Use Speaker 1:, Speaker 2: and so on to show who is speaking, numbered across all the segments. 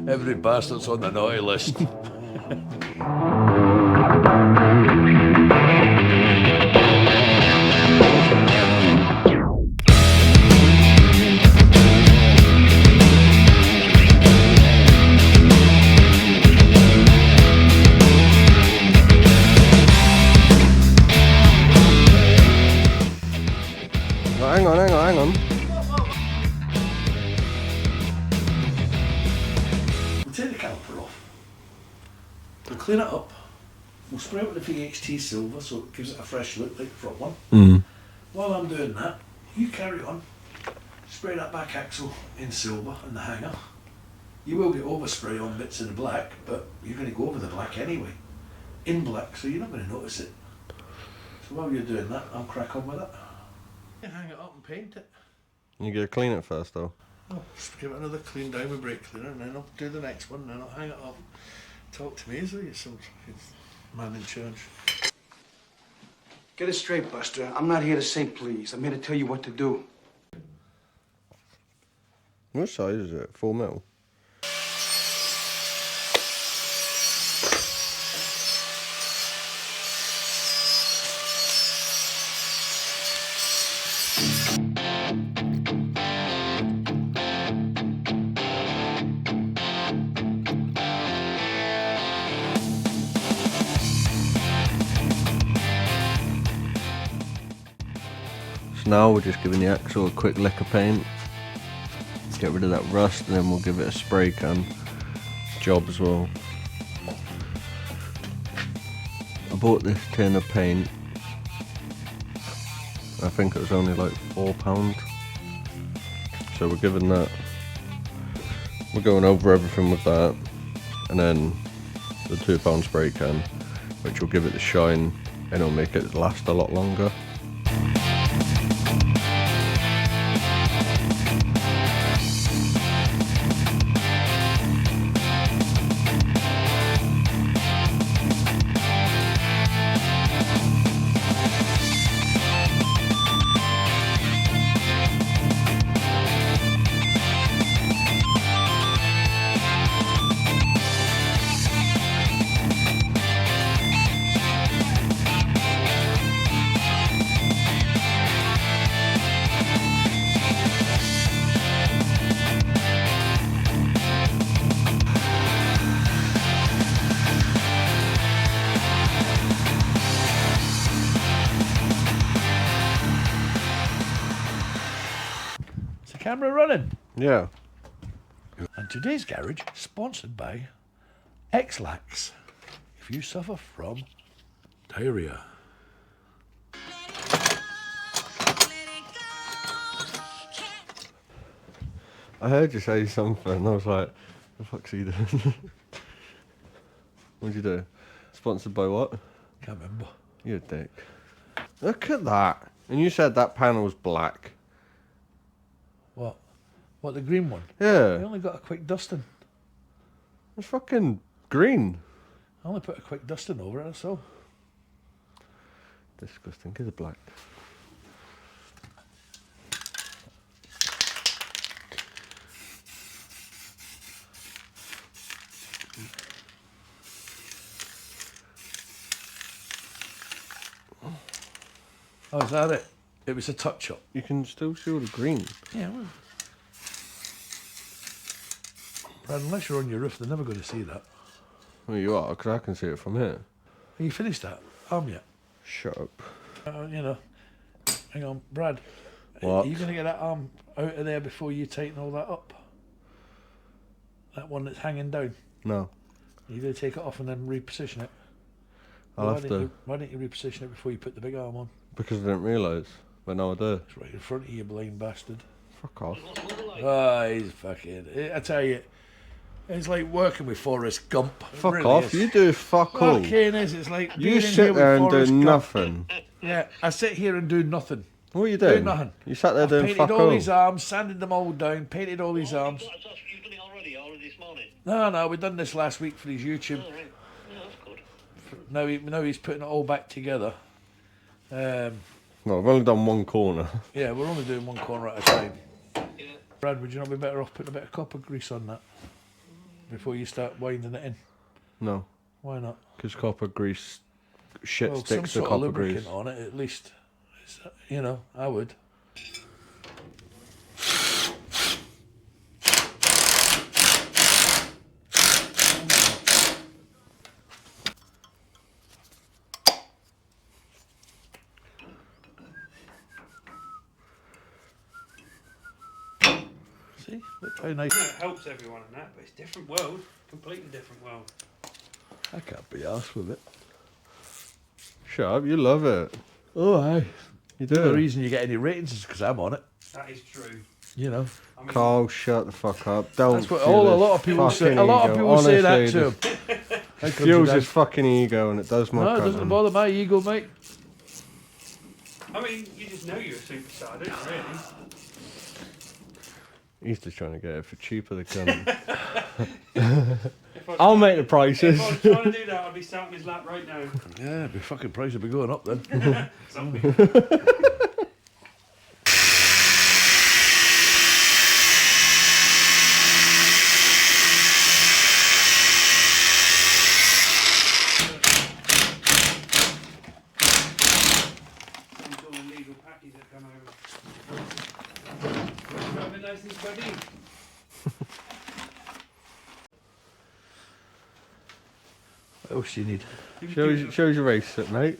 Speaker 1: Every bastard's on the naughty list.
Speaker 2: Hang on.
Speaker 1: We'll take the caliper off. We'll clean it up. We'll spray it with the VHT silver so it gives it a fresh look like the front one. While I'm doing that, you carry on. Spray that back axle in silver and the hanger. You will get overspray on bits of the black, but you're going to go over the black anyway. In black, so you're not going to notice it. So while you're doing that, I'll crack on with it. Hang it up and paint it.
Speaker 2: You gotta clean it first though.
Speaker 1: Oh, just give it another clean down with brake cleaner and then I'll do the next one and then I'll hang it up. Talk to me as though you're some man in charge.
Speaker 3: Get it straight, Buster. I'm not here to say please. I'm here to tell you what to do.
Speaker 2: What size is it? 4mm? Now we're just giving the axle a quick lick of paint, get rid of that rust, and then we'll give it a spray can job as well. I bought this tin of paint, I think it was only like £4, so we're giving that, we're going over everything with that, and then the £2 spray can, which will give it the shine and it'll make it last a lot longer.
Speaker 1: Camera running.
Speaker 2: Yeah.
Speaker 1: And today's garage sponsored by X-Lax. If you suffer from diarrhea.
Speaker 2: I heard you say something and I was like, the fuck's he doing? What'd you do? Sponsored by what?
Speaker 1: Can't remember.
Speaker 2: You dick. Look at that. And you said that panel's black.
Speaker 1: What? What, the green one?
Speaker 2: Yeah.
Speaker 1: I only got a quick dusting.
Speaker 2: It's fucking green.
Speaker 1: I only put a quick dusting over it, that's all.
Speaker 2: Disgusting. Get it black.
Speaker 1: Oh, is that it? It was a touch-up.
Speaker 2: You can still see all the green.
Speaker 1: Yeah, well. Brad, unless you're on your roof, they're never going to see that.
Speaker 2: Well, you are, because I can see it from here.
Speaker 1: Have you finished that arm yet?
Speaker 2: Shut up.
Speaker 1: You know, hang on, Brad.
Speaker 2: What?
Speaker 1: Are you going to get that arm out of there before you tighten all that up? That one that's hanging down?
Speaker 2: No.
Speaker 1: You're going to take it off and then reposition it?
Speaker 2: I'll have to.
Speaker 1: Why don't you reposition it before you put the big arm on?
Speaker 2: Because I didn't realise. But now I do.
Speaker 1: It's right in front of you, blind bastard.
Speaker 2: Fuck off.
Speaker 1: Oh, he's fucking... I tell you, it's like working with Forrest Gump. It
Speaker 2: Fuck
Speaker 1: really
Speaker 2: off.
Speaker 1: is.
Speaker 2: You do fuck all.
Speaker 1: Fucking is. It's like being
Speaker 2: You
Speaker 1: in
Speaker 2: sit
Speaker 1: here
Speaker 2: there
Speaker 1: with
Speaker 2: and do
Speaker 1: Forrest Gump.
Speaker 2: nothing.
Speaker 1: Yeah, I sit here and do nothing.
Speaker 2: What are you
Speaker 1: Do
Speaker 2: doing?
Speaker 1: nothing.
Speaker 2: You sat there doing
Speaker 1: Painted
Speaker 2: fuck
Speaker 1: all
Speaker 2: all.
Speaker 1: these arms, sanded them all down, painted all these arms.
Speaker 4: You've done it already this morning?
Speaker 1: No, we done this last week for his YouTube.
Speaker 4: Oh, right. Yeah, that's good.
Speaker 1: Now he's putting it all back together.
Speaker 2: No, I've only done one corner.
Speaker 1: Yeah, we're only doing one corner at a time.
Speaker 4: Yeah.
Speaker 1: Brad, would you not be better off putting a bit of copper grease on that? before you start winding it in?
Speaker 2: No,
Speaker 1: Why not?
Speaker 2: because copper grease shit
Speaker 1: Well, some
Speaker 2: sticks to
Speaker 1: sort of
Speaker 2: copper
Speaker 1: lubricant
Speaker 2: grease.
Speaker 1: on it, at least. It's, you know, I would. See, look how nice.
Speaker 5: It helps everyone in that, but it's a different world. Completely different world.
Speaker 1: I can't be arsed with it.
Speaker 2: Shut up, you love it.
Speaker 1: Oh, aye.
Speaker 2: You
Speaker 1: The
Speaker 2: do.
Speaker 1: reason you get any ratings is because I'm on it.
Speaker 5: That is true.
Speaker 1: You know.
Speaker 5: I mean,
Speaker 2: Carl, shut the fuck up. Don't.
Speaker 1: That's what
Speaker 2: fuel
Speaker 1: a
Speaker 2: his
Speaker 1: lot of people say.
Speaker 2: fucking
Speaker 1: A lot of
Speaker 2: ego.
Speaker 1: people say that
Speaker 2: Honestly,
Speaker 1: to him. How comes
Speaker 2: fuels
Speaker 1: you
Speaker 2: his
Speaker 1: don't?
Speaker 2: fucking ego, and it does my
Speaker 1: No, it
Speaker 2: cunt
Speaker 1: doesn't
Speaker 2: in.
Speaker 1: bother my ego, mate.
Speaker 5: I mean, you just know you're a superstar, don't you, really?
Speaker 2: He's just trying to get it for cheaper, the cunt.
Speaker 5: If I was
Speaker 2: I'll
Speaker 5: trying-
Speaker 2: make the prices.
Speaker 5: If I was trying to do that, I'd be sat on his lap right now.
Speaker 1: Yeah, the fucking price would be going up then.
Speaker 5: Something. Some sort of legal package that come over. Have a nice and sweaty.
Speaker 1: What else do you need?
Speaker 2: Shows your race it, mate.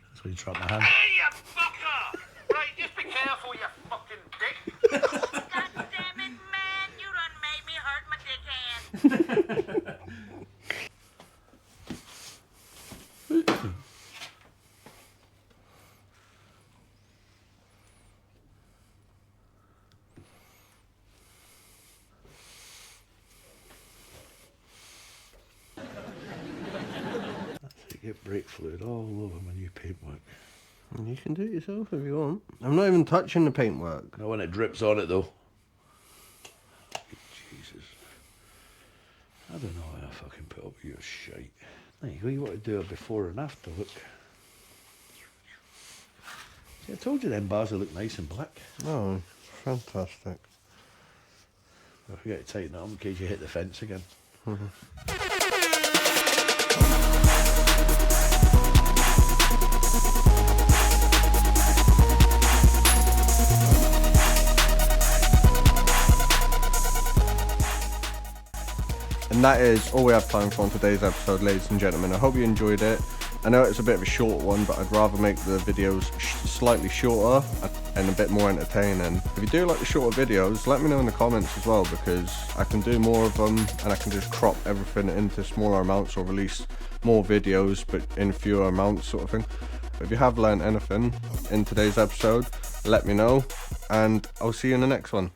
Speaker 1: That's when you trap my hand.
Speaker 6: Hey, you fucker! Right, just be careful, you fucking dick. God damn it, man. You done made me hurt my dick hand.
Speaker 1: You get brake fluid all over my new paintwork.
Speaker 2: You can do it yourself if you want. I'm not even touching the paintwork.
Speaker 1: Not when it drips on it though. Jesus. I don't know how I fucking put up with your shite. There you go, you want to do a before and after look. See, I told you them bars will look nice and black.
Speaker 2: Oh, fantastic.
Speaker 1: I forget to tighten it up in case you hit the fence again.
Speaker 2: And that is all we have time for on today's episode, ladies and gentlemen. I hope you enjoyed it. I know it's a bit of a short one, but I'd rather make the videos slightly shorter and a bit more entertaining. If you do like the shorter videos, let me know in the comments as well, because I can do more of them and I can just crop everything into smaller amounts or release more videos but in fewer amounts sort of thing. But if you have learned anything in today's episode, let me know and I'll see you in the next one.